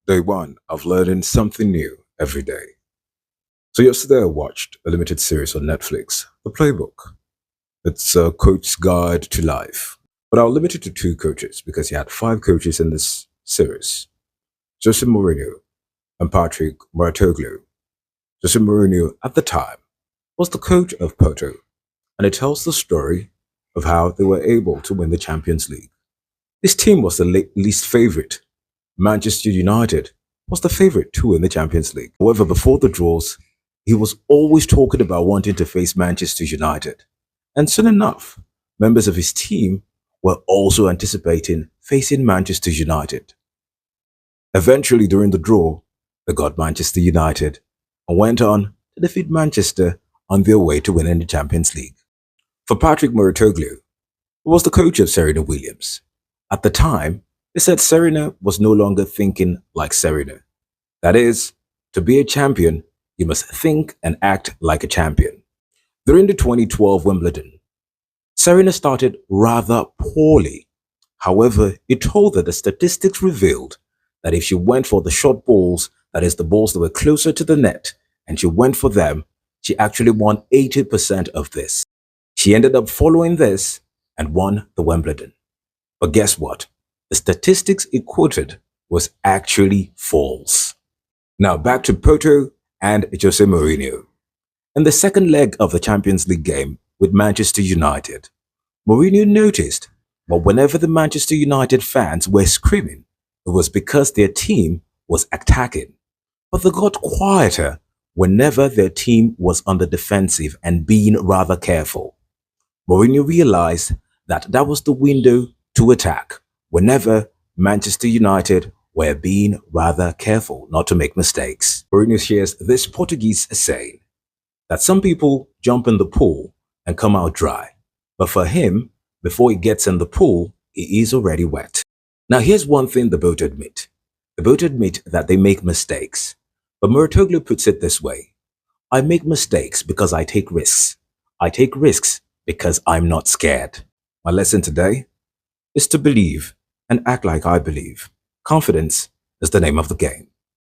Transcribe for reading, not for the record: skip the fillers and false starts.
Day one of learning something new every day. So yesterday I watched a limited series on Netflix, The Playbook. It's a coach's guide to life. But I'll limit it to two coaches because he had five coaches in this series. Jose Mourinho and Patrick Mouratoglou. Jose Mourinho at the time was the coach of Porto, and it tells the story of how they were able to win the Champions League. His team was the least favorite. Manchester United was the favorite to win the Champions League. However, before the draws, he was always talking about wanting to face Manchester United. And soon enough, members of his team were also anticipating facing Manchester United. Eventually, during the draw, they got Manchester United and went on to defeat Manchester on their way to winning the Champions League. For Patrick Mouratoglou, who was the coach of Serena Williams, at the time, they said Serena was no longer thinking like Serena. That is, to be a champion, you must think and act like a champion. During the 2012 Wimbledon, Serena started rather poorly. However, it told her the statistics revealed that if she went for the short balls, that is, the balls that were closer to the net, and she went for them, she actually won 80% of this. She ended up following this and won the Wimbledon. But guess what? The statistics it quoted was actually false. Now back to Porto and Jose Mourinho. In the second leg of the Champions League game with Manchester United, Mourinho noticed that whenever the Manchester United fans were screaming, it was because their team was attacking. But they got quieter whenever their team was on the defensive and being rather careful. Mourinho realized that that was the window to attack whenever Manchester United were being rather careful not to make mistakes. Mourinho shares this Portuguese saying that some people jump in the pool and come out dry, but for him, before he gets in the pool, he is already wet. Now here's one thing they both admit. They both admit that they make mistakes, but Mouratoglou puts it this way: I make mistakes because I take risks. I take risks because I'm not scared. My lesson today is to believe and act like I believe. Confidence is the name of the game.